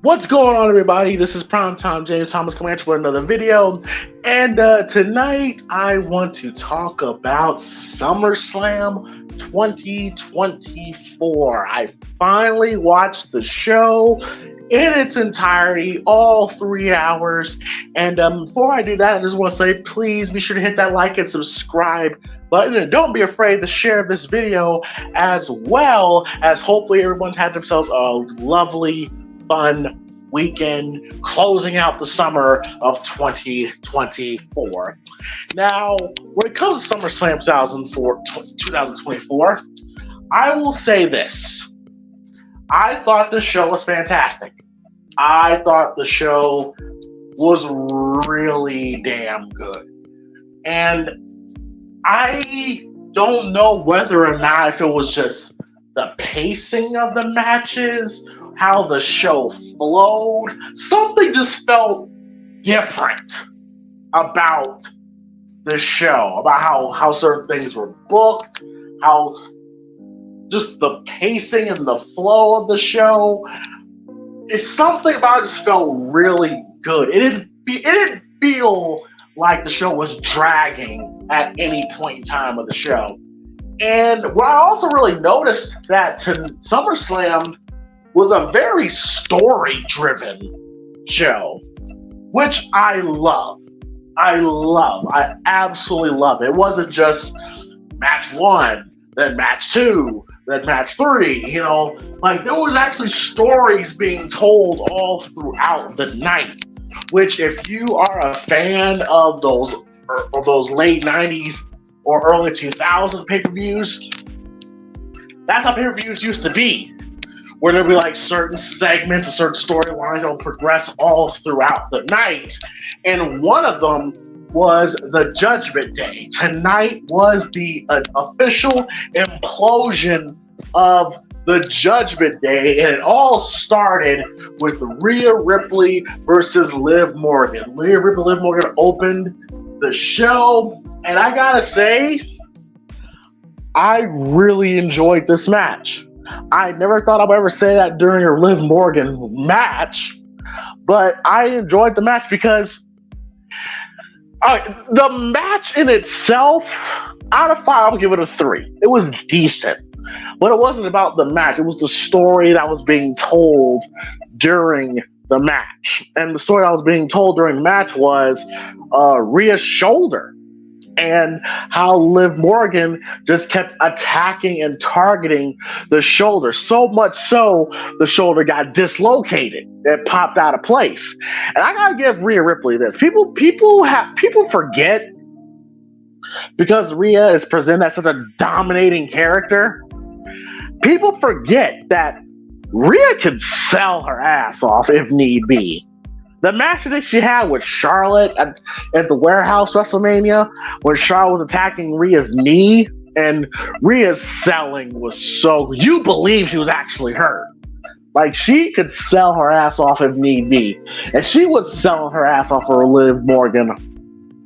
What's going on, everybody? This is Primetime James Thomas coming at you with another video. And tonight I want to talk about SummerSlam 2024. I finally watched the show in its entirety, all 3 hours. And before I do that, I just want to say, please be sure to hit that like and subscribe button. And don't be afraid to share this video, as well as hopefully everyone's had themselves a lovely, fun weekend closing out the summer of 2024. Now, when it comes to SummerSlam 2024, I will say this. I thought the show was fantastic. I thought the show was really damn good. And I don't know whether or not if it was just the pacing of the matches, how the show flowed. Something just felt different about the show, about how certain things were booked, how just the pacing and the flow of the show. It's something about it just felt really good. It didn't feel like the show was dragging at any point in time of the show. And what I also really noticed that SummerSlam was a very story-driven show, which I love. I absolutely love it. It wasn't just match 1, then match 2, then match 3, like there was actually stories being told all throughout the night, which if you are a fan of those late 90s or early 2000s pay-per-views, that's how pay-per-views used to be, where there'll be like certain segments and certain storylines that will progress all throughout the night. And one of them was the Judgment Day. Tonight was the official implosion of the Judgment Day, and it all started with Rhea Ripley versus Liv Morgan. Rhea Ripley, Liv Morgan opened the show, and I gotta say, I really enjoyed this match. I never thought I would ever say that during a Liv Morgan match, but I enjoyed the match because the match in itself, out of 5, I would give it a 3. It was decent, but it wasn't about the match. It was the story that was being told during the match. And the story that was being told during the match was Rhea's shoulder, and how Liv Morgan just kept attacking and targeting the shoulder. So much so, the shoulder got dislocated. It popped out of place. And I gotta give Rhea Ripley this. People forget, because Rhea is presented as such a dominating character. People forget that Rhea can sell her ass off if need be. The match that she had with Charlotte at the Warehouse WrestleMania, when Charlotte was attacking Rhea's knee, and Rhea's selling was so, you believe she was actually hurt. Like, she could sell her ass off if need be. And she was selling her ass off for Liv Morgan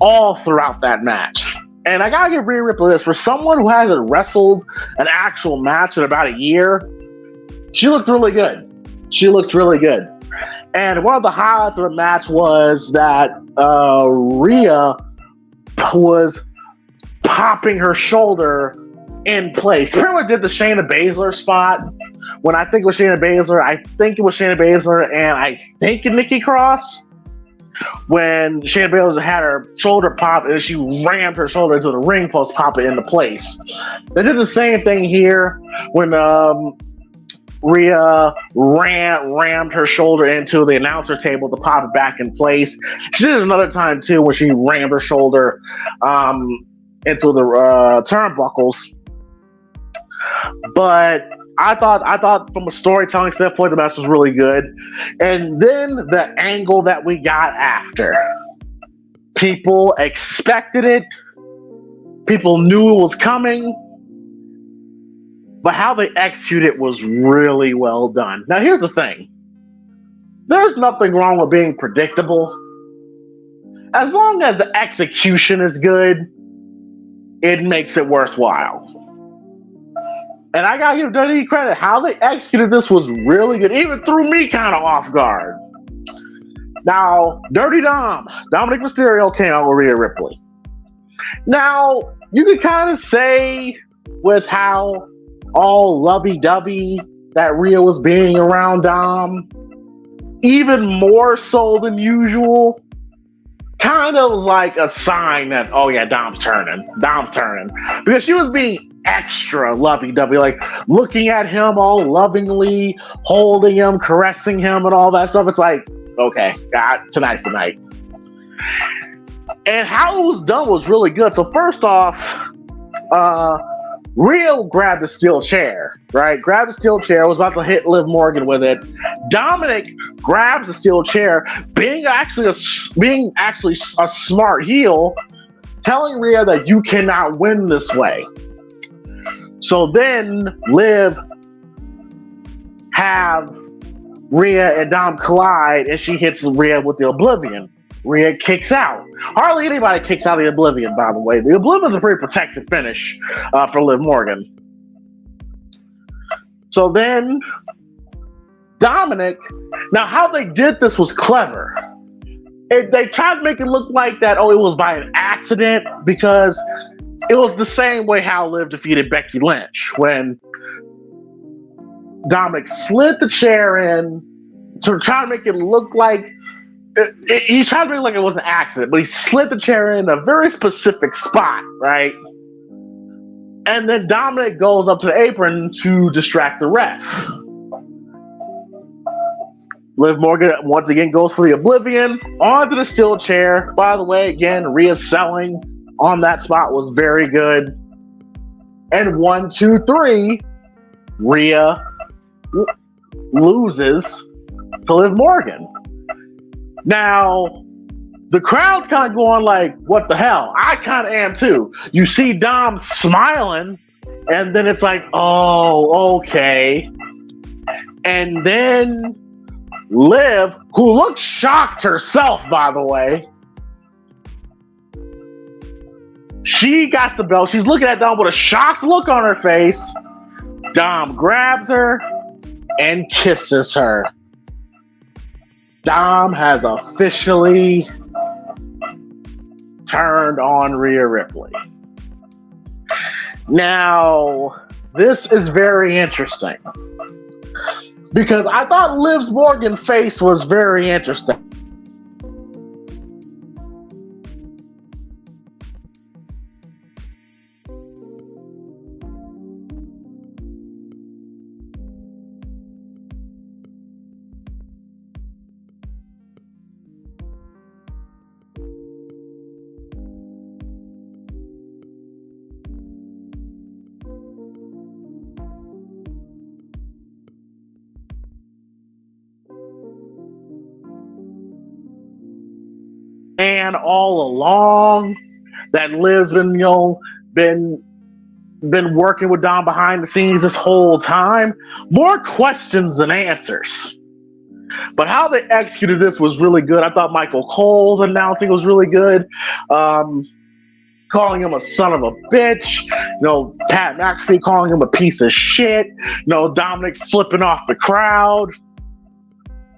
all throughout that match. And I gotta give Rhea Ripley this. For someone who hasn't wrestled an actual match in about a year, she looked really good. And one of the highlights of the match was that Rhea was popping her shoulder in place. Pretty much did the Shayna Baszler spot. When I think it was Shayna Baszler, and I think Nikki Cross. When Shayna Baszler had her shoulder pop and she rammed her shoulder into the ring post, pop it into place. They did the same thing here when Rhea rammed her shoulder into the announcer table to pop it back in place. She did it another time too when she rammed her shoulder into the turnbuckles. But I thought from a storytelling standpoint, the match was really good. And then the angle that we got after, people expected it. People knew it was coming. But how they executed it was really well done. Now, here's the thing. There's nothing wrong with being predictable. As long as the execution is good, it makes it worthwhile. And I gotta give WWE credit. How they executed this was really good. Even threw me kind of off guard. Now, Dominic Mysterio came out with Rhea Ripley. Now, you could kind of say with how all lovey-dovey that Rhea was being around Dom, even more so than usual, kind of like a sign that, oh yeah, Dom's turning. Because she was being extra lovey-dovey, like looking at him all lovingly, holding him, caressing him, and all that stuff. It's like, okay, God, tonight's the night. And how it was done was really good. So first off, Rhea grabbed a steel chair, right? Grabbed a steel chair, was about to hit Liv Morgan with it. Dominic grabs a steel chair, being actually a smart heel, telling Rhea that you cannot win this way. So then Liv have Rhea and Dom collide, and she hits Rhea with the Oblivion. Rhea kicks out. Hardly anybody kicks out of the Oblivion, by the way. The Oblivion is a pretty protected finish for Liv Morgan. So then, Dominic, now how they did this was clever. They tried to make it look like that, it was by an accident, because it was the same way how Liv defeated Becky Lynch, when Dominic slid the chair in to try to make it look like he tried to make it like it was an accident, but he slid the chair in a very specific spot, right? And then Dominic goes up to the apron to distract the ref. Liv Morgan once again goes for the Oblivion onto the steel chair. By the way, again, Rhea's selling on that spot was very good. And 1, 2, 3, Rhea loses to Liv Morgan. Now, the crowd's kind of going like, what the hell? I kind of am too. You see Dom smiling, and then it's like, oh, okay. And then Liv, who looks shocked herself, by the way, she got the belt. She's looking at Dom with a shocked look on her face. Dom grabs her and kisses her. Dom has officially turned on Rhea Ripley. Now, this is very interesting, because I thought Liv Morgan's face was very interesting. And all along that Liv's been working with Dom behind the scenes this whole time. More questions than answers. But how they executed this was really good. I thought Michael Cole's announcing was really good. Calling him a son of a bitch. Pat McAfee calling him a piece of shit. Dominic flipping off the crowd.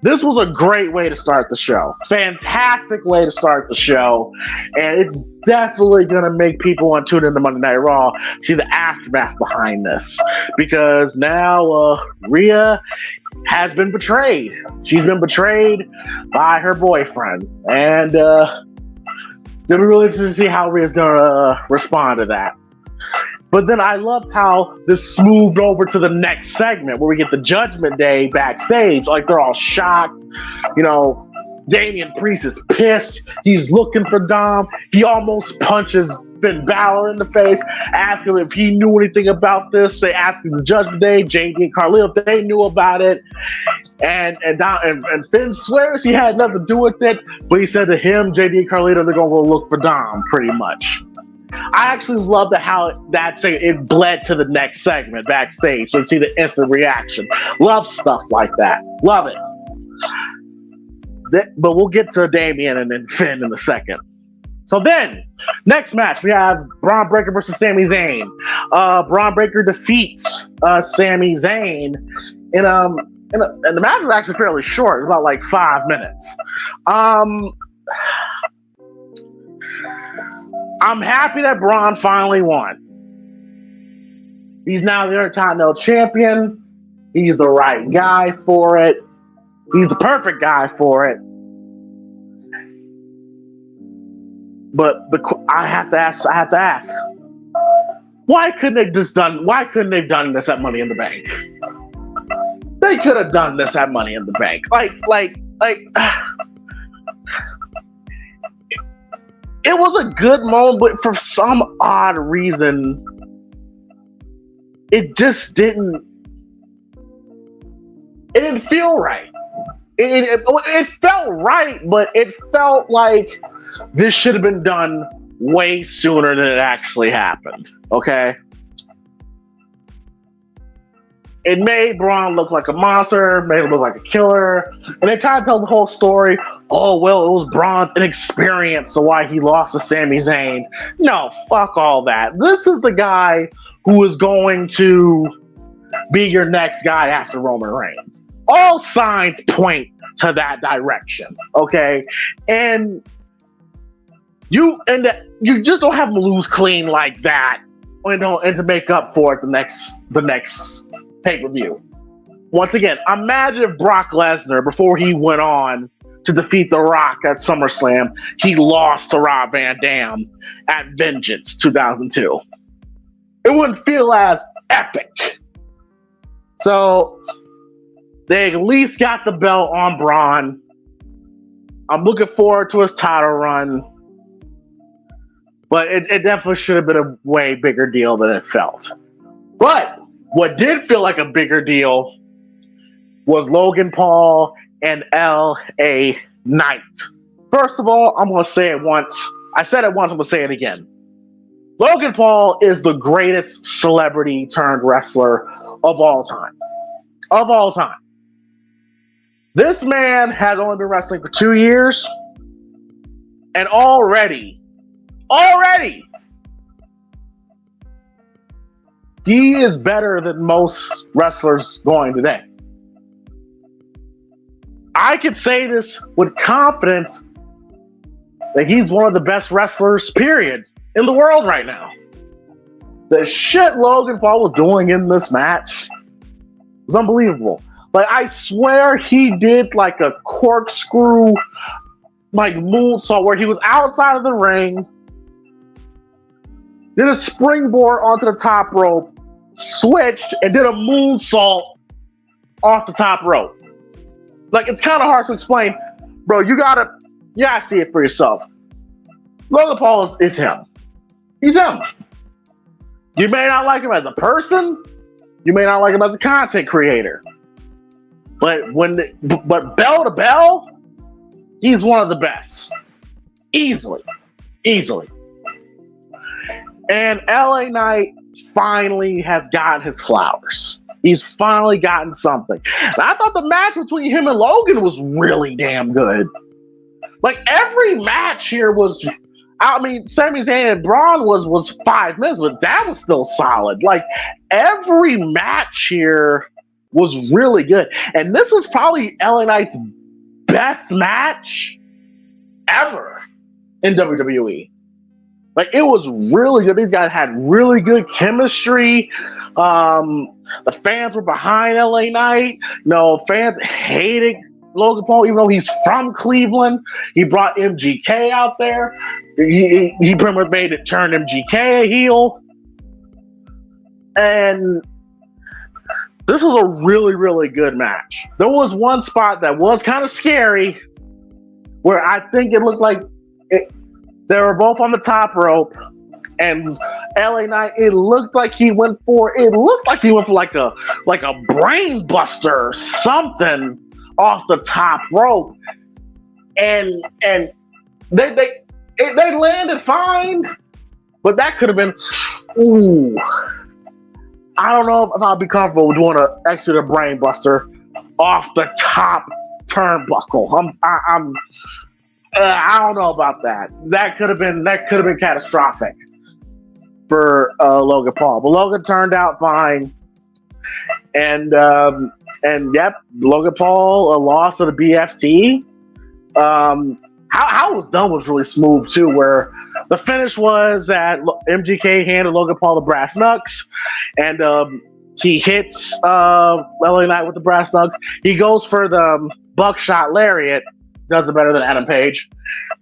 This was a great way to start the show. Fantastic way to start the show. And it's definitely going to make people want to tune into Monday Night Raw, see the aftermath behind this. Because now Rhea has been betrayed. She's been betrayed by her boyfriend. And it'll be really interesting to see how Rhea's going to respond to that. But then I loved how this moved over to the next segment where we get the Judgment Day backstage. Like, they're all shocked. Damian Priest is pissed. He's looking for Dom. He almost punches Finn Balor in the face. Ask him if he knew anything about this. They asked him the Judgment Day, JD and Carlito, if they knew about it. And Finn swears he had nothing to do with it. But he said to him, JD and Carlito, they're going to go look for Dom, pretty much. I actually love how it bled to the next segment backstage. So you see the instant reaction. Love stuff like that. Love it. But we'll get to Damian and then Finn in a second. So then, next match, we have Braun Breaker versus Sami Zayn. Braun Breaker defeats Sami Zayn and the match was actually fairly short. It was about like 5 minutes. I'm happy that Braun finally won. He's now the Intercontinental champion. He's the right guy for it. He's the perfect guy for it. But I have to ask. Why couldn't they have done this at Money in the Bank? They could have done this at Money in the Bank. It was a good moment, but for some odd reason, it just didn't feel right. It felt right, but it felt like this should have been done way sooner than it actually happened. Okay? It made Braun look like a monster, made him look like a killer, and they tried to tell the whole story. Oh, well, it was Braun's inexperience, so why he lost to Sami Zayn. No, fuck all that. This is the guy who is going to be your next guy after Roman Reigns. All signs point to that direction, okay? And you just don't have him lose clean like that, and to make up for it the next pay-per-view. Once again, imagine if Brock Lesnar, before he went on to defeat The Rock at SummerSlam, he lost to Rob Van Dam at Vengeance 2002. It wouldn't feel as epic. So they at least got the belt on Braun. I'm looking forward to his title run. But it definitely should have been a way bigger deal than it felt. But what did feel like a bigger deal was Logan Paul and LA Knight. First of all, I'm going to say it once. I said it once, I'm going to say it again. Logan Paul is the greatest celebrity turned wrestler of all time. Of all time. This man has only been wrestling for 2 years, and already, he is better than most wrestlers going today. I could say this with confidence that he's one of the best wrestlers, period, in the world right now. The shit Logan Paul was doing in this match was unbelievable. Like, I swear he did like a corkscrew, like moonsault where he was outside of the ring, did a springboard onto the top rope, switched, and did a moonsault off the top rope. Like, it's kind of hard to explain. Bro, you gotta see it for yourself. Logan Paul is him. He's him. You may not like him as a person. You may not like him as a content creator. But bell to bell, he's one of the best. Easily. And LA Knight finally has gotten his flowers. He's finally gotten something. And I thought the match between him and Logan was really damn good. Like, every match here was, I mean, Sami Zayn and Braun was 5 minutes, but that was still solid. Like, every match here was really good. And this is probably LA Knight's best match ever in WWE. Like, it was really good. These guys had really good chemistry. The fans were behind LA Knight. Fans hated Logan Paul, even though he's from Cleveland. He brought MGK out there. He pretty much turned MGK a heel. And this was a really, really good match. There was one spot that was kind of scary where I think it looked like they were both on the top rope, and LA Knight, it looked like he went for like a brain buster or something off the top rope, and they landed fine, but that could have been, ooh, I don't know if I'll be comfortable doing an extra brain buster off the top turnbuckle. I don't know about that. That could have been catastrophic for Logan Paul, but Logan turned out fine, and yep, Logan Paul lost to the BFT. How it was done was really smooth too, where the finish was that MGK handed Logan Paul the brass knucks, and he hits LA Knight with the brass knucks. He goes for the buckshot lariat, does it better than Adam Page,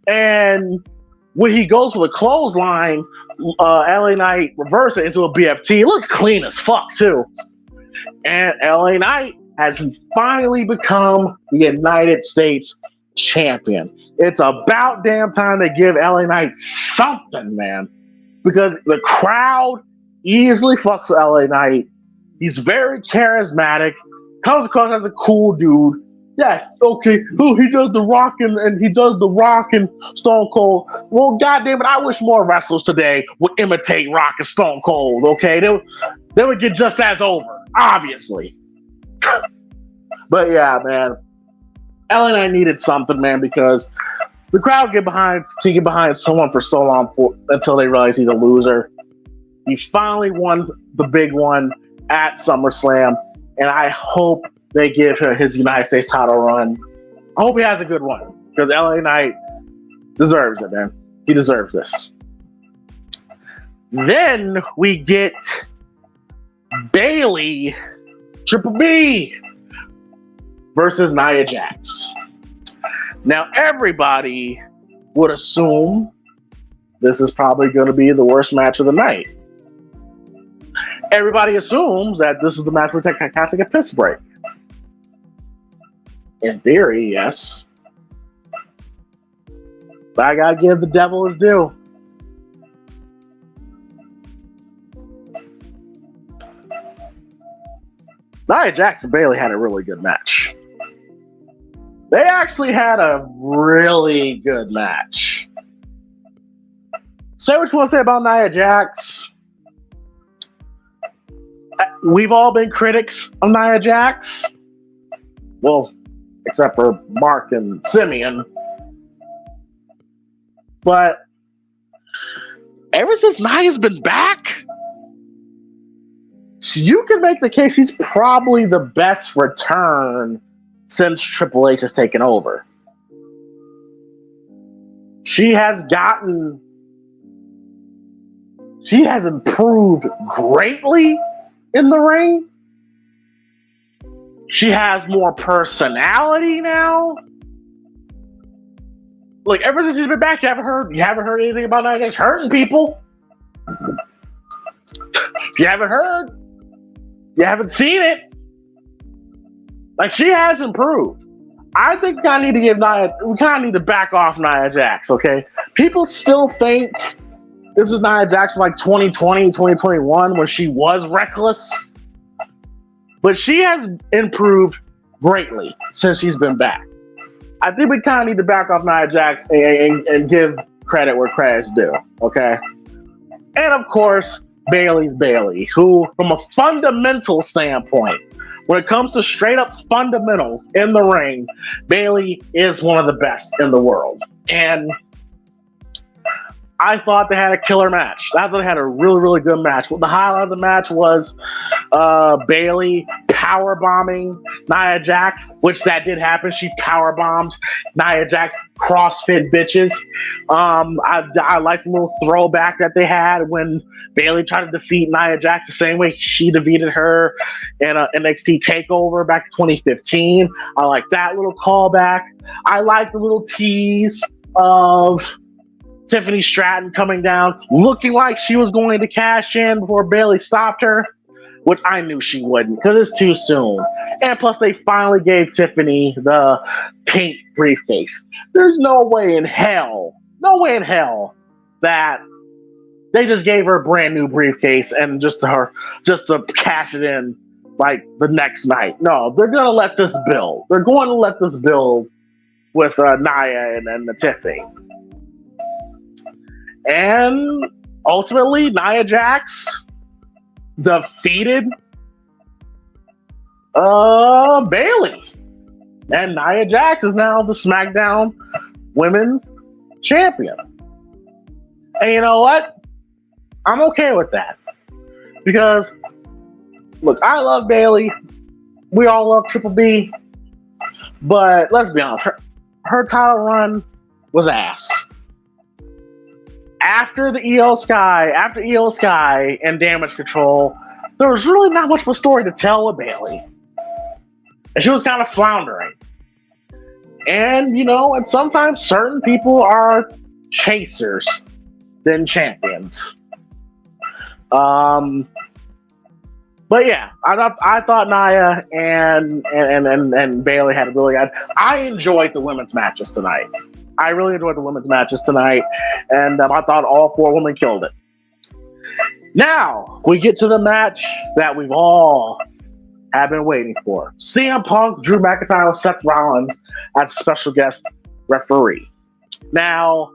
and when he goes for the clothesline, LA Knight reverses it into a BFT. It looks clean as fuck too, and LA Knight has finally become the United States champion. It's about damn time they give LA Knight something, man, because the crowd easily fucks with LA Knight. He's very charismatic, comes across as a cool dude. Yeah, okay. Oh, he does the Rock and he does the Rock and Stone Cold. Well, goddamn it, I wish more wrestlers today would imitate Rock and Stone Cold. Okay, they would get just as over, obviously. But yeah, man, LA Knight needed something, man, because the crowd can get behind someone for so long until they realize he's a loser. He finally won the big one at SummerSlam, and I hope they give him his United States title run. I hope he has a good one, because LA Knight deserves it, man. He deserves this. Then we get Bayley Triple B versus Nia Jax. Now, everybody would assume this is probably going to be the worst match of the night. Everybody assumes that this is the match where Tech has to get piss break. In theory, yes. But I gotta give the devil his due. Nia Jax and Bayley had a really good match. They actually had a really good match. Say what you want to say about Nia Jax. We've all been critics of Nia Jax. Well, except for Mark and Simeon. But ever since Nia's been back, you can make the case she's probably the best return since Triple H has taken over. She has improved greatly in the ring. She has more personality now. Like, ever since she's been back, you haven't heard anything about Nia Jax hurting people. You haven't heard. You haven't seen it. Like, she has improved. I think we kind of need to back off Nia Jax, okay? People still think this is Nia Jax from like 2020, 2021 when she was reckless. But she has improved greatly since she's been back. I think we kind of need to back off Nia Jax and give credit where credit's due, okay? And of course, Bayley's Bayley, who, from a fundamental standpoint, when it comes to straight up fundamentals in the ring, Bayley is one of the best in the world. And I thought they had a killer match. I thought they had a really, really good match. The highlight of the match was Bayley power bombing Nia Jax, which that did happen. She power bombed Nia Jax CrossFit bitches. I like the little throwback that they had when Bayley tried to defeat Nia Jax the same way she defeated her in a NXT TakeOver back in 2015. I like that little callback. I like the little tease of Tiffany Stratton coming down, looking like she was going to cash in before Bayley stopped her, which I knew she wouldn't because it's too soon. And plus, they finally gave Tiffany the pink briefcase. There's no way in hell that they just gave her a brand new briefcase and just to cash it in like the next night. No, they're gonna let this build. They're going to let this build with Nia and the Tiffany. And ultimately, Nia Jax defeated Bayley. And Nia Jax is now the SmackDown women's champion. And you know what? I'm okay with that. Because, look, I love Bayley. We all love Triple B. But let's be honest, her title run was ass. After EO Sky and Damage Control, there was really not much of a story to tell with Bayley. And she was kind of floundering. And, you know, and sometimes certain people are chasers than champions. But yeah, I thought Nia and Bayley had a really good. I enjoyed the women's matches tonight. I really enjoyed the women's matches tonight, and I thought all 4 women killed it. Now we get to the match that we've all have been waiting for: CM Punk, Drew McIntyre, Seth Rollins as special guest referee. Now,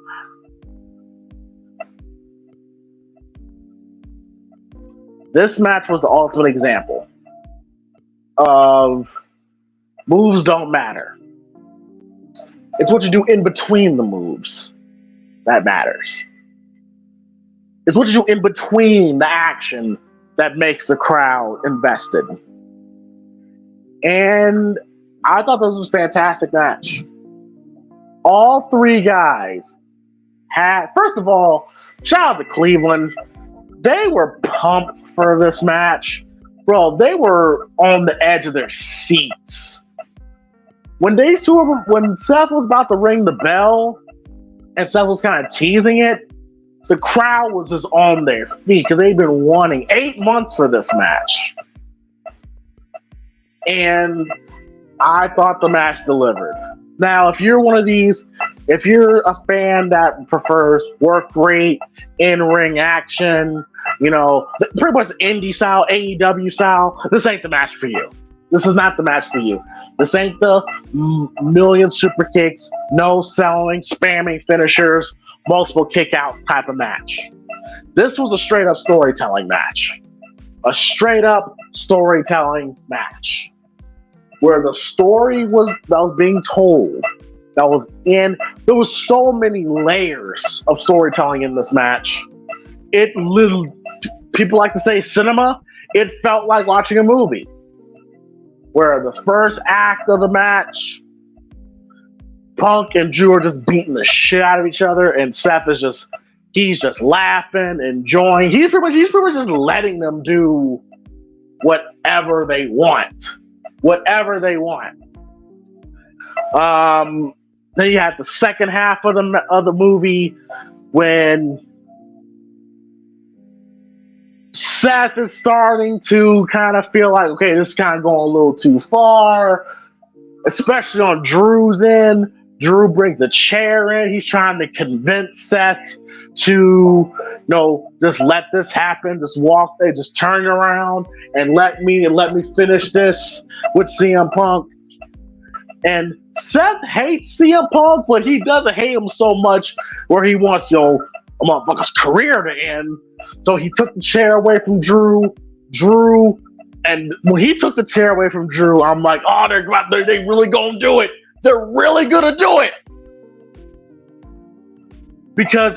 this match was the ultimate example of moves don't matter. It's what you do in between the moves that matters. It's what you do in between the action that makes the crowd invested. And I thought this was a fantastic match. All 3 guys had, first of all, shout out to Cleveland. They were pumped for this match. Bro, they were on the edge of their seats. When Seth was about to ring the bell and Seth was kind of teasing it, the crowd was just on their feet because they've been wanting 8 months for this match. And I thought the match delivered. Now, if you're a fan that prefers work rate, in-ring action, you know, pretty much indie style, AEW style, this ain't the match for you. This is not the match for you. This ain't the million super kicks, no selling, spamming finishers, multiple kick out type of match. This was a straight up storytelling match. A straight up storytelling match. Where the story that was being told, there was so many layers of storytelling in this match. People like to say cinema, it felt like watching a movie. Where the first act of the match, Punk and Drew are just beating the shit out of each other, and Seth is just laughing, enjoying. He's pretty much just letting them do whatever they want. Then you have the second half of the movie when Seth is starting to kind of feel like, okay, this is kind of going a little too far, especially on Drew's end. Drew brings a chair in. He's trying to convince Seth to, just let this happen. Just walk there, just turn around and let me finish this with CM Punk. And Seth hates CM Punk, but he doesn't hate him so much where he wants, a motherfucker's career to end. So he took the chair away from Drew, and when he took the chair away from Drew, I'm like, oh, they really gonna do it. They're really gonna do it. Because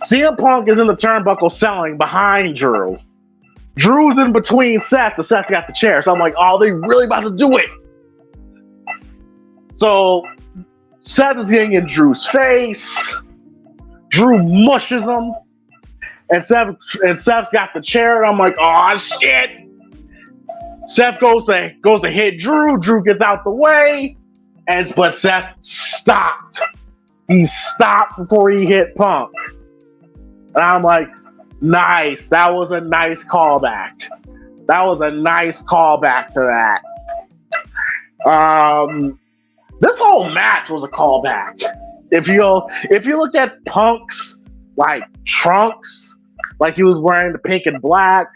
CM Punk is in the turnbuckle selling behind Drew. Drew's in between Seth, and Seth got the chair. So I'm like, oh, they really about to do it. So Seth is getting in Drew's face. Drew mushes him. And Seth's got the chair, and I'm like, oh shit. Seth goes to hit Drew. Drew gets out the way. But Seth stopped. He stopped before he hit Punk. And I'm like, nice. That was a nice callback. That was a nice callback to that. This whole match was a callback. If you look at Punk's trunks, like he was wearing the pink and black,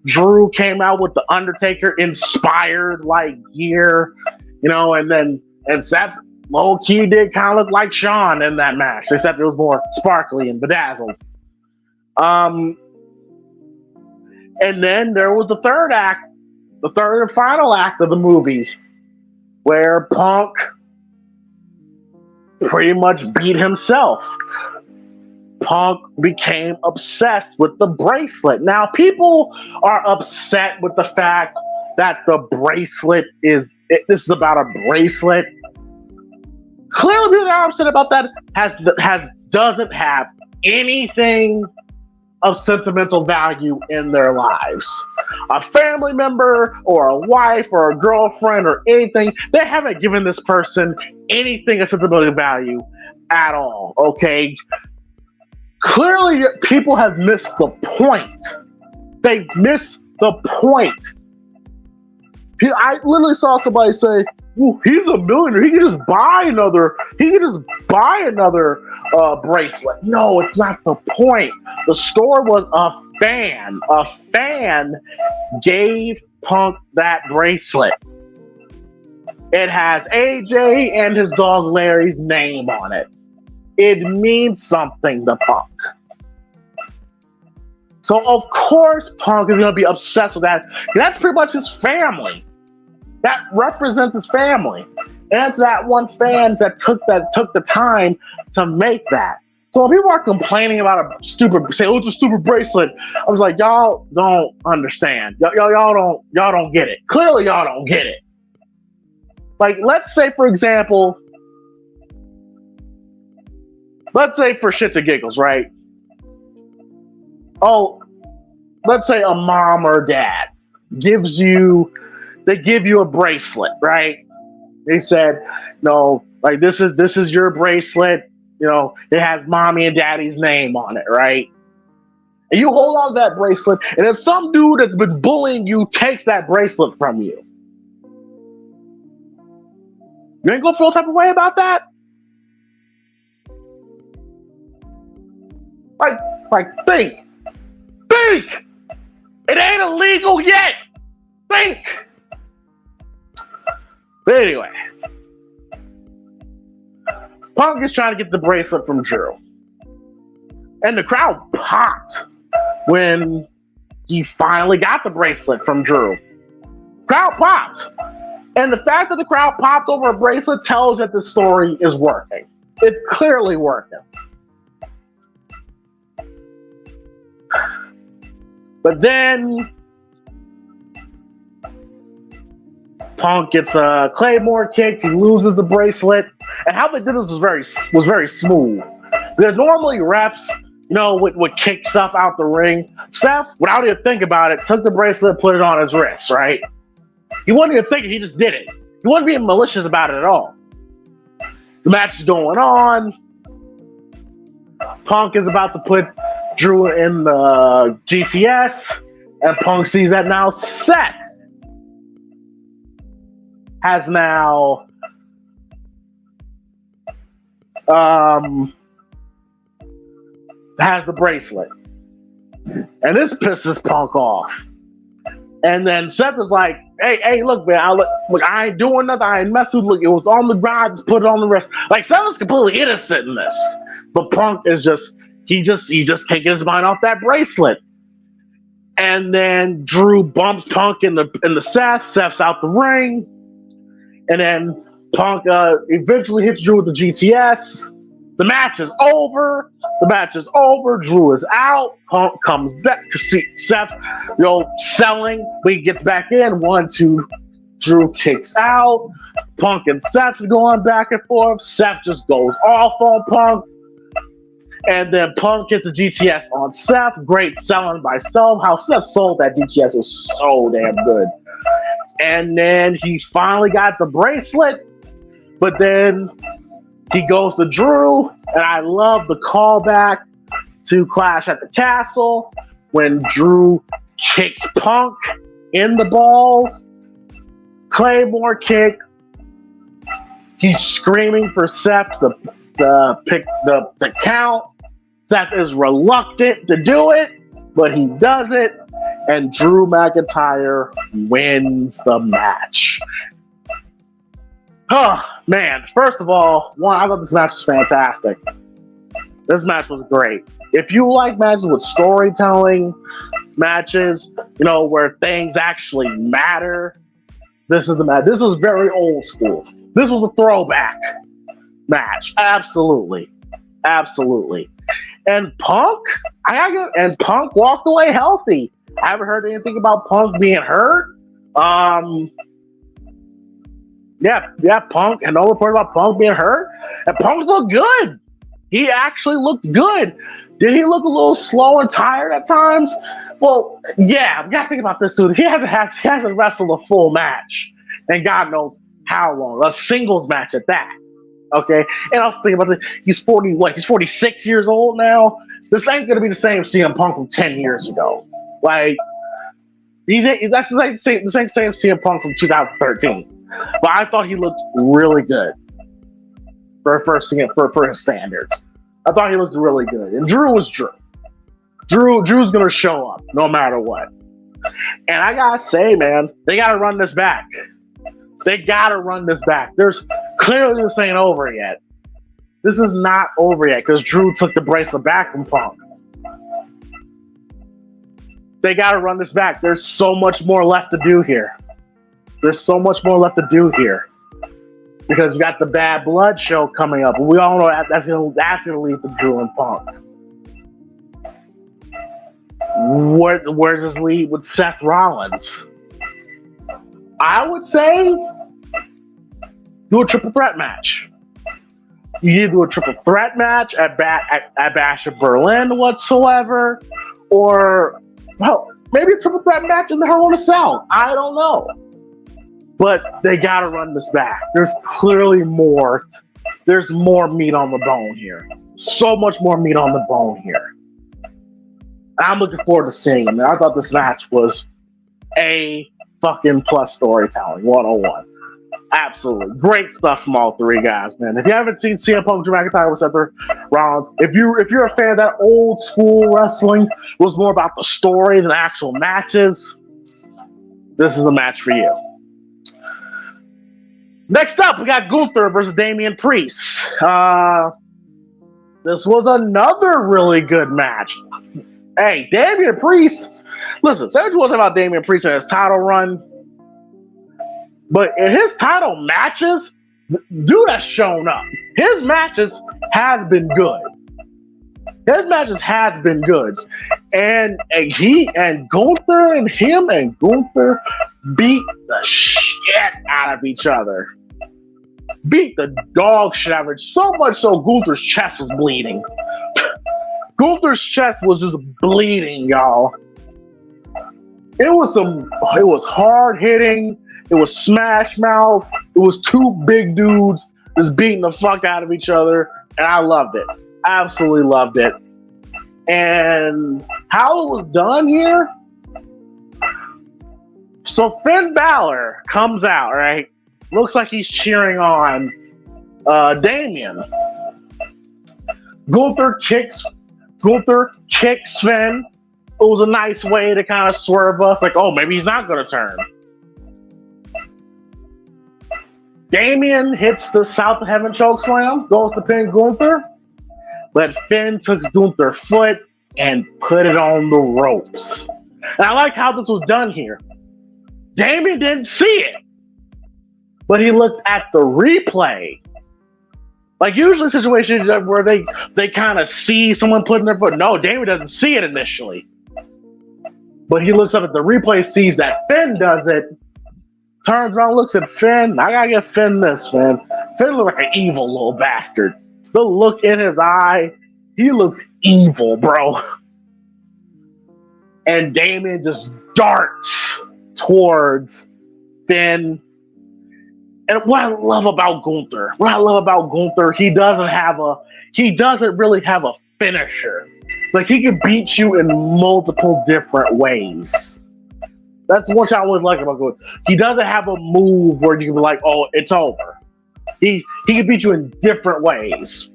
Drew came out with the Undertaker inspired gear, and Seth low key did kind of look like Shawn in that match, except it was more sparkly and bedazzled. And then there was the third and final act of the movie, where Punk pretty much beat himself. Punk became obsessed with the bracelet. Now, people are upset with the fact that the bracelet this is about a bracelet. Clearly, people that are upset about that doesn't have anything of sentimental value in their lives. A family member or a wife or a girlfriend or anything, they haven't given this person anything of sentimental value at all, okay? Clearly, people have missed the point. They've missed the point. I literally saw somebody say, "Well, he's a millionaire. He can just buy another bracelet." No, it's not the point. The store was a fan. A fan gave Punk that bracelet. It has AJ and his dog Larry's name on it. It means something to Punk. So of course Punk is going to be obsessed with that. That's pretty much his family. That represents his family. And it's that one fan that took the time to make that. So when people are complaining about it's a stupid bracelet, I was like, y'all don't understand. Y'all don't get it. Clearly y'all don't get it. Like, let's say for example, let's say for shits and giggles, right? Oh, let's say a mom or dad gives you a bracelet, right? They said, no, like this is your bracelet, it has mommy and daddy's name on it, right? And you hold on to that bracelet, and if some dude that's been bullying you takes that bracelet from you, you ain't gonna feel a type of way about that? Like think. It ain't illegal yet. Think. But anyway, Punk is trying to get the bracelet from Drew. And the crowd popped when he finally got the bracelet from Drew. Crowd popped. And the fact that the crowd popped over a bracelet tells that the story is working. It's clearly working. But then Punk gets a Claymore kick. He loses the bracelet. And how they did this was very smooth. Because normally refs, would kick stuff out the ring. Seth, without even thinking about it, took the bracelet, put it on his wrist, right? He wasn't even thinking, he just did it. He wasn't being malicious about it at all. The match is going on. Punk is about to put Drew in the GTS, and Punk sees that now Seth has now has the bracelet. And this pisses Punk off. And then Seth is like, hey, look, man, I ain't doing nothing. I ain't messing with it. Look, it was on the ground. Just put it on the wrist. Like, Seth is completely innocent in this. But Punk is he just can't get his mind off that bracelet. And then Drew bumps Punk in the Seth. Seth's out the ring. And then Punk eventually hits Drew with the GTS. The match is over. Drew is out. Punk comes back to see Seth, selling. But he gets back in. 1, 2. Drew kicks out. Punk and Seth is going back and forth. Seth just goes off on Punk. And then Punk hits the GTS on Seth. Great selling by Seth. How Seth sold that GTS was so damn good. And then he finally got the bracelet. But then he goes to Drew. And I love the callback to Clash at the Castle when Drew kicks Punk in the balls. Claymore kick. He's screaming for Seth to pick the count. Seth is reluctant to do it, but he does it, and Drew McIntyre wins the match. Oh, man. First of all, I thought this match was fantastic. This match was great. If you like matches with storytelling, matches, where things actually matter, this is the match. This was very old school. This was a throwback. match. Absolutely. And Punk, and Punk walked away healthy. I haven't heard anything about Punk being hurt. Punk, and no report about Punk being hurt. And Punk looked good. He actually looked good. Did he look a little slow and tired at times? Well, yeah, we got to think about this too. He hasn't wrestled a full match, and God knows how long. A singles match at that. Okay, and I was thinking about this. He's 40. What? He's 46 years old now. This ain't gonna be the same CM Punk from 10 years ago. Like, that's the same CM Punk from 2013. But I thought he looked really good for his standards. I thought he looked really good. And Drew was Drew. Drew's gonna show up no matter what. And I gotta say, man, they gotta run this back. There's clearly this ain't over yet. This is not over yet because Drew took the bracelet back from Punk. They gotta run this back. There's so much more left to do here. Because you got the Bad Blood show coming up. We all know that's going to lead to Drew and Punk. Where's this lead with Seth Rollins? I would say do a triple threat match. You either do a triple threat match at Bash of Berlin whatsoever, or, well, maybe a triple threat match in the Hell in a Cell. I don't know. But they got to run this back. There's clearly more. There's more meat on the bone here. So much more meat on the bone here. I'm looking forward to seeing it. I thought this match was A fucking plus storytelling 101. Absolutely. Great stuff from all three guys, man. If you haven't seen CM Punk, Drew McIntyre with Seth Rollins, if you're a fan of that old school wrestling, was more about the story than the actual matches, this is a match for you. Next up, we got Gunther versus Damian Priest. This was another really good match. Hey, Damian Priest, listen, say what you want to say about Damian Priest and his title run, but in his title matches, dude has shown up. His matches has been good. And Gunther beat the shit out of each other. Beat the dog shit out of it. So much so Gunther's chest was bleeding. Gunther's chest was just bleeding, y'all. It was hard hitting. It was smash mouth. It was two big dudes just beating the fuck out of each other. And I loved it. Absolutely loved it. And how it was done here? So Finn Balor comes out, right? Looks like he's cheering on Damian. Gunther kicks Finn. It was a nice way to kind of swerve us, like, oh, maybe he's not going to turn. Damian hits the South of Heaven chokeslam, goes to pin Gunther, but Finn took Gunther's foot and put it on the ropes. And I like how this was done here. Damian didn't see it, but he looked at the replay. Like usually situations where they kind of see someone putting their foot. No, Damian doesn't see it initially. But he looks up at the replay, sees that Finn does it, turns around, looks at Finn. I gotta get Finn this, man. Finn looked like an evil little bastard. The look in his eye, he looked evil, bro. And Damian just darts towards Finn. And what I love about Gunther, he doesn't really have a finisher. Like, he can beat you in multiple different ways. That's one thing I always like about Gunther. He doesn't have a move where you can be like, oh, it's over. He can beat you in different ways.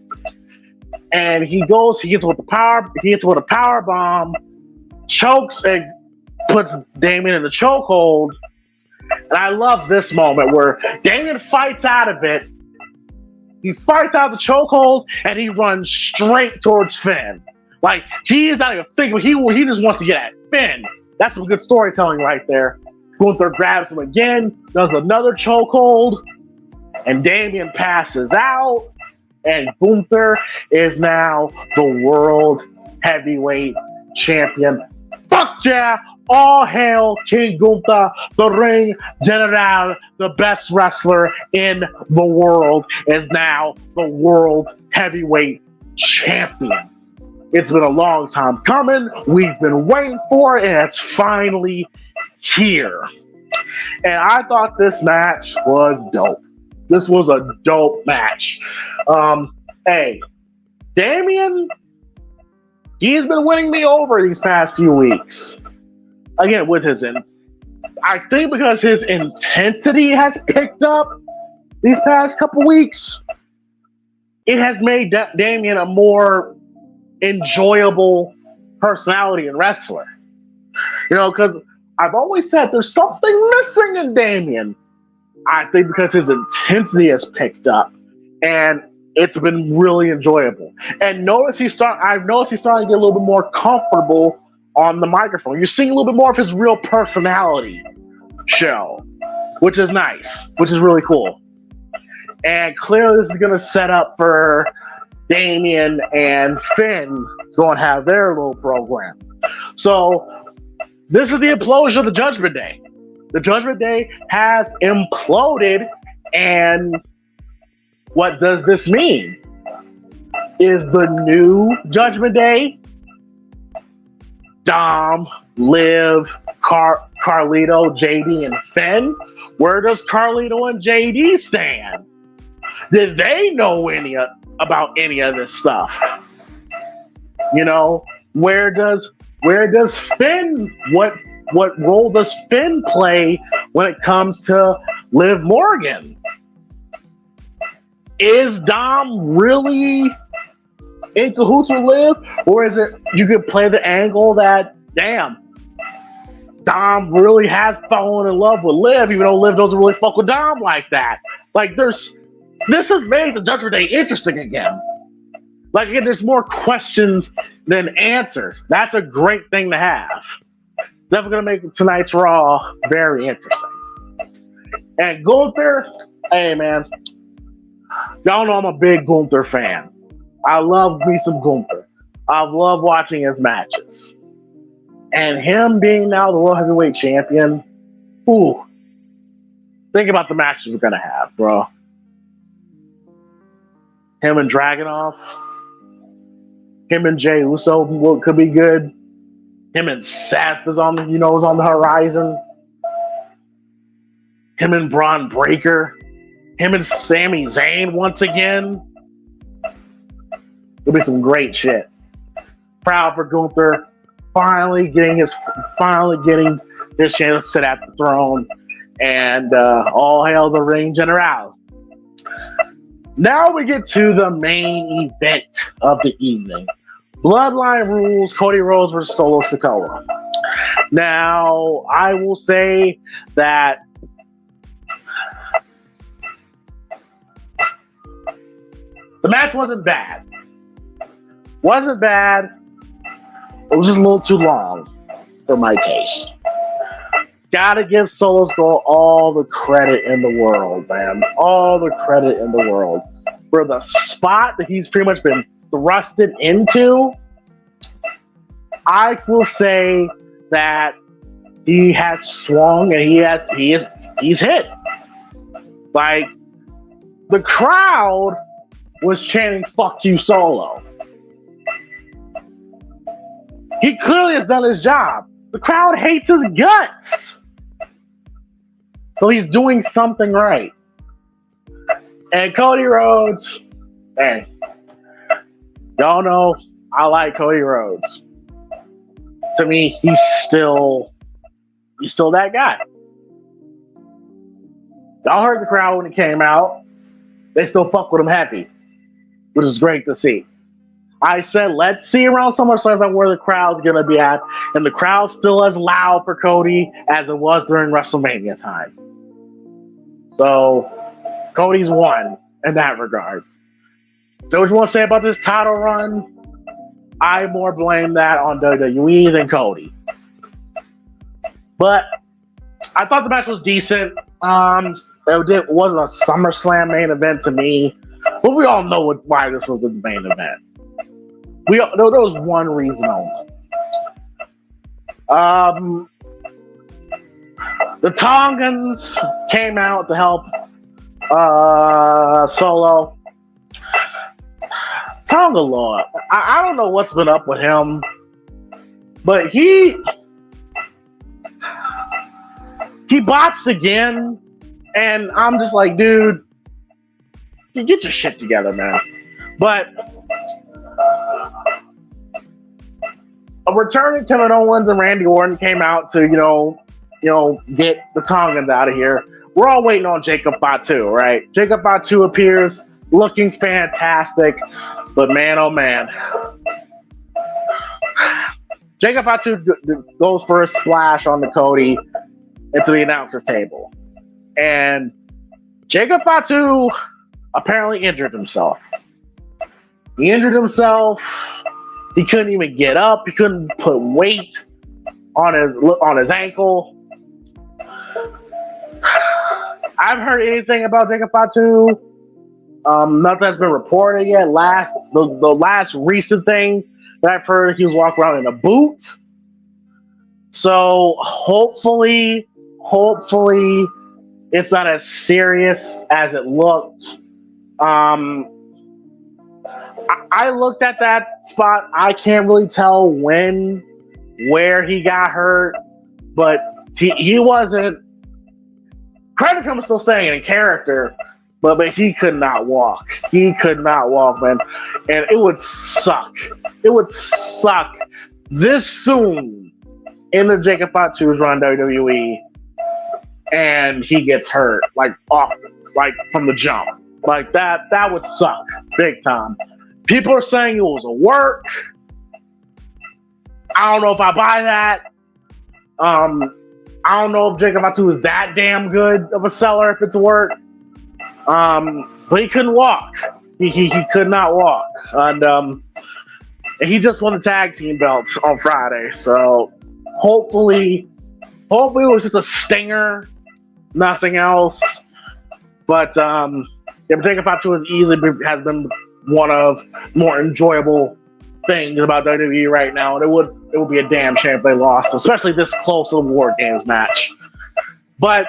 And he hits with a power bomb, chokes and puts Damian in the chokehold. And I love this moment where Damian fights out of it. He fights out of the chokehold and he runs straight towards Finn. Like, he's not even thinking, he just wants to get at Finn. That's some good storytelling right there. Gunther grabs him again, does another chokehold, and Damian passes out. And Gunther is now the world heavyweight champion. Fuck yeah! All hail King Gunther, the ring general, the best wrestler in the world, is now the world heavyweight champion. It's been a long time coming. We've been waiting for it, and it's finally here. And I thought this match was dope. This was a dope match. Hey, Damian, he's been winning me over these past few weeks. Again, with I think because his intensity has picked up these past couple weeks, it has made Damian a more enjoyable personality and wrestler. You know, because I've always said there's something missing in Damian. I think because his intensity has picked up, and it's been really enjoyable. And I've noticed he's starting to get a little bit more comfortable on the microphone. You're seeing a little bit more of his real personality show, which is nice, which is really cool. And clearly this is going to set up for Damian and Finn to go and have their little program. So this is the implosion of the Judgment Day. The Judgment Day has imploded, and what does this mean? Is the new Judgment Day Dom, Liv, Carlito, JD, and Finn? Where does Carlito and JD stand? Did they know about any of this stuff? You know, where does Finn, what role does Finn play when it comes to Liv Morgan? Is Dom really in cahoots with Liv? Or is it you could play the angle that, damn, Dom really has fallen in love with Liv, even though Liv doesn't really fuck with Dom like that? Like, this has made the Judgment Day interesting again. Like, again, there's more questions than answers. That's a great thing to have. Definitely going to make tonight's Raw very interesting. And Gunther, hey, man, y'all know I'm a big Gunther fan. I love me some Gunther. I love watching his matches. And him being now the World Heavyweight Champion, ooh, think about the matches we're going to have, bro. Him and Dragunov, him and Jey Uso could be good. Him and Seth is on the horizon. Him and Braun Breaker. Him and Sami Zayn once again. It'll be some great shit. Proud for Gunther finally getting his chance to sit at the throne, and all hail the ring general. Now we get to the main event of the evening. Bloodline rules, Cody Rhodes versus Solo Sikoa. Now, I will say that the match wasn't bad. Wasn't bad. It was just a little too long for my taste. Gotta give Solo Sikoa all the credit in the world, man. All the credit in the world. For the spot that he's pretty much been thrusted into, I will say that he has swung and he's hit. Like, the crowd was chanting "fuck you, Solo." He clearly has done his job. The crowd hates his guts. So he's doing something right. And Cody Rhodes, hey, y'all know I like Cody Rhodes. To me, he's still that guy. Y'all heard the crowd when he came out. They still fuck with him heavy, which is great to see. I said, let's see around SummerSlam where the crowd's going to be at. And the crowd's still as loud for Cody as it was during WrestleMania time. So, Cody's won in that regard. So what you want to say about this title run? I more blame that on WWE than Cody. But I thought the match was decent. It wasn't a SummerSlam main event to me. But we all know why this was the main event. There was one reason only. The Tongans came out to help Solo. Tonga Lord, I don't know what's been up with him, but he botched again, and I'm just like, dude, you get your shit together, man. But a returning Kevin Owens and Randy Orton came out to, get the Tongans out of here. We're all waiting on Jacob Fatu, right? Jacob Fatu appears looking fantastic, but man, oh man. Jacob Fatu goes for a splash on the Cody into the announcer's table. And Jacob Fatu apparently injured himself. He injured himself. He couldn't even get up. He couldn't put weight on his ankle. I haven't heard anything about Jacob Fatu. Nothing has been reported yet. The last recent thing that I've heard, he was walking around in a boot. So hopefully it's not as serious as it looked. I looked at that spot. I can't really tell where he got hurt, but he wasn't. Credit him still staying in character, but he could not walk. He could not walk, man. And it would suck. It would suck this soon in the Jacob Fatu's run WWE, and he gets hurt from the jump. Like that would suck big time. People are saying it was a work. I don't know if I buy that. I don't know if Jacob Fatu is that damn good of a seller if it's a work. But he couldn't walk. He could not walk. And he just won the tag team belts on Friday. So hopefully it was just a stinger, nothing else. But Jacob Fatu has been one of more enjoyable things about WWE right now, and it would be a damn shame if they lost, especially this close to the War Games match. But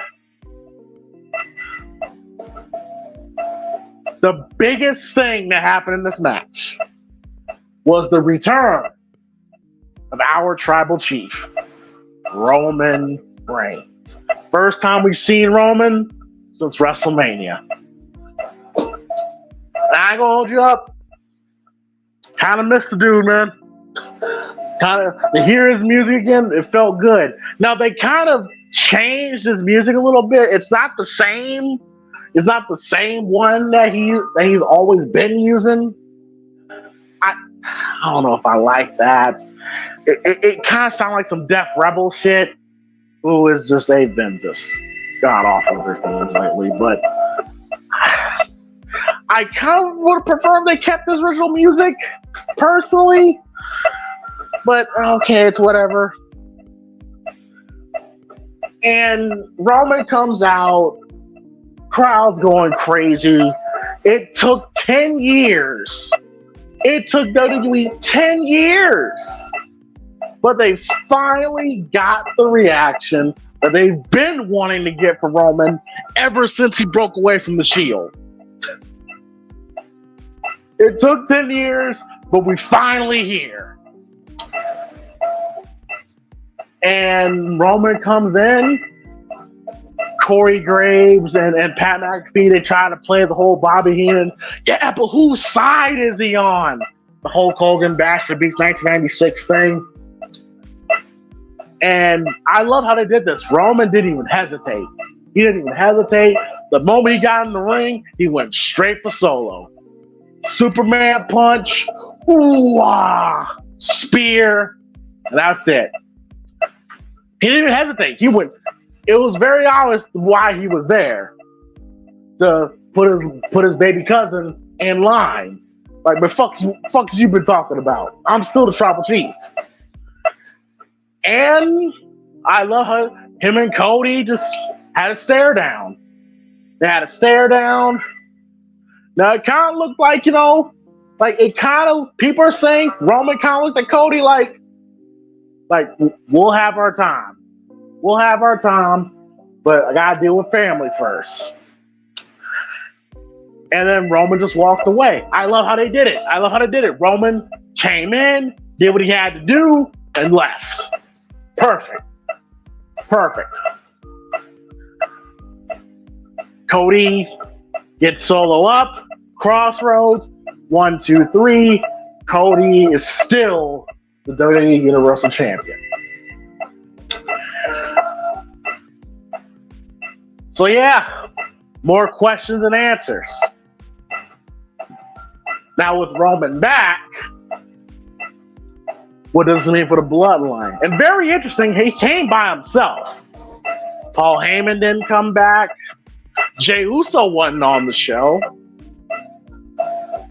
the biggest thing that happened in this match was the return of our tribal chief, Roman Reigns. First time we've seen Roman since WrestleMania. I ain't gonna hold you up. Kind of missed the dude, man. Kind of to hear his music again, it felt good. Now they kind of changed his music a little bit. It's not the same. It's not the same one that he's always been using. I don't know if I like that. It kind of sounds like some Def Rebel shit. Ooh, it's just they've been just god awful with their fans lately, but. I kind of would have preferred they kept his original music, personally. But, okay, it's whatever. And Roman comes out, crowd's going crazy. It took 10 years. It took WWE 10 years. But they finally got the reaction that they've been wanting to get from Roman ever since he broke away from the Shield. It took 10 years, but we finally here. And Roman comes in. Corey Graves and Pat McAfee, they try to play the whole Bobby Heenan. Yeah, but whose side is he on? The Hulk Hogan Bastard Beast 1996 thing. And I love how they did this. Roman didn't even hesitate. He didn't even hesitate. The moment he got in the ring, he went straight for Solo. Superman punch, ooh-ah, spear, and that's it. He didn't even hesitate. He went. It was very obvious why he was there, to put his baby cousin in line. Like, but fuck you been talking about? I'm still the tribal chief. And I love how him and Cody just had a stare down. They had a stare down. Now it kind of looked like, like it kind of, people are saying Roman kind of looked at Cody like we'll have our time. We'll have our time, but I gotta deal with family first. And then Roman just walked away. I love how they did it. Roman came in, did what he had to do, and left. Perfect. Cody gets Solo up, Crossroads, 1, 2, 3. Cody is still the WWE Universal Champion. So yeah, more questions and answers. Now with Roman back, what does it mean for the Bloodline? And very interesting, he came by himself. Paul Heyman didn't come back. Jey Uso wasn't on the show.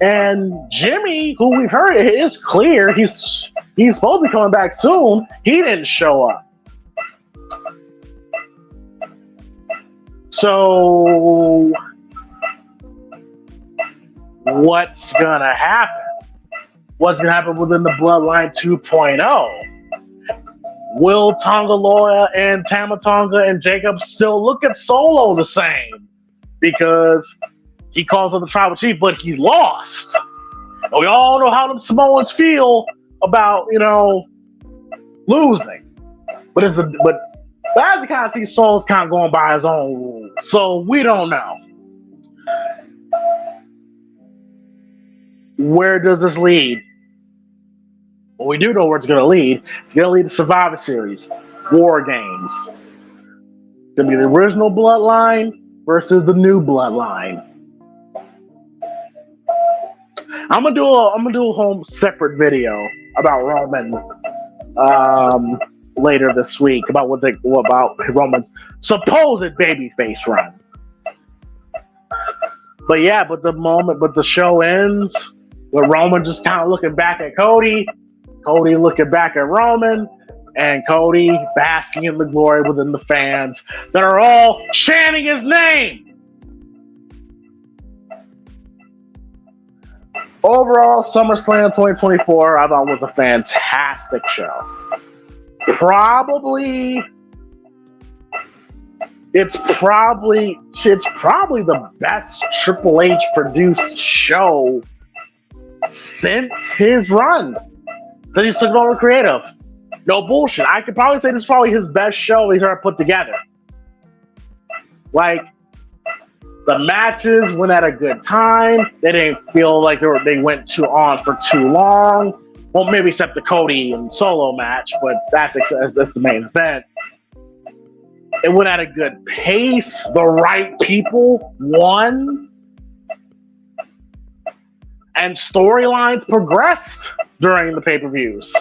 And Jimmy, who we've heard, it is clear he's supposed to be coming back soon. He didn't show up. So what's gonna happen? What's gonna happen within the Bloodline 2.0? Will Tonga Loa and Tama Tonga and Jacob still look at Solo the same? Because he calls him the tribal chief, but he's lost. And we all know how them Samoans feel about, losing. But as you kind of see, Solo's kind of going by his own rules. So we don't know. Where does this lead? Well, we do know where it's going to lead. It's going to lead to Survivor Series, War Games. It's going to be the original Bloodline versus the new Bloodline. I'm gonna do a whole separate video about Roman later this week about about Roman's supposed babyface run. But yeah, but the show ends with Roman just kind of looking back at Cody looking back at Roman, and Cody basking in the glory within the fans that are all chanting his name. Overall, SummerSlam 2024, I thought was a fantastic show. It's probably the best Triple H produced show since his run. Since he's took over creative. No bullshit. I could probably say this is probably his best show he's ever put together. Like, the matches went at a good time. They didn't feel like they went on for too long. Well, maybe except the Cody and Solo match, but that's the main event. It went at a good pace. The right people won. And storylines progressed during the pay-per-views.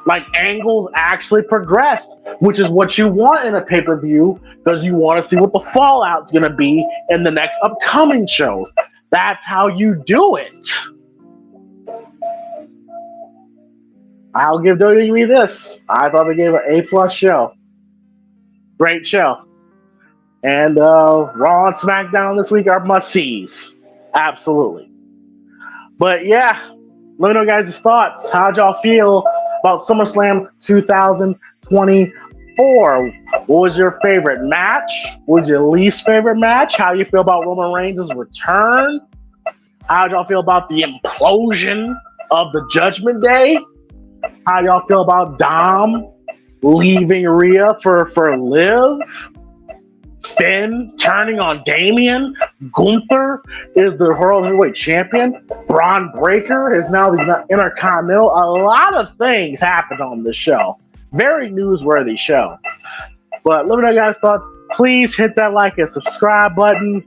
Like, angles actually progressed, which is what you want in a pay-per-view, because you want to see what the fallout's going to be in the next upcoming shows. That's how you do it. I'll give WWE this. I thought they gave an A+ show. Great show. And Raw and SmackDown this week are must-sees. Absolutely. But yeah, let me know guys' thoughts. How'd y'all feel about SummerSlam 2024? What was your favorite match? What was your least favorite match? How you feel about Roman Reigns' return? How y'all feel about the implosion of the Judgment Day? How y'all feel about Dom leaving Rhea for Liv? Finn turning on Damian. Gunther is the World Heavyweight Champion. Braun Breaker is now the Intercontinental. A lot of things happened on this show. Very newsworthy show. But let me know your guys' thoughts. Please hit that like and subscribe button.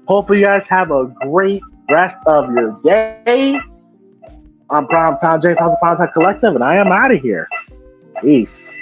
Hopefully you guys have a great rest of your day. I'm Primetime James, House of Primetime Collective, and I am out of here. Peace.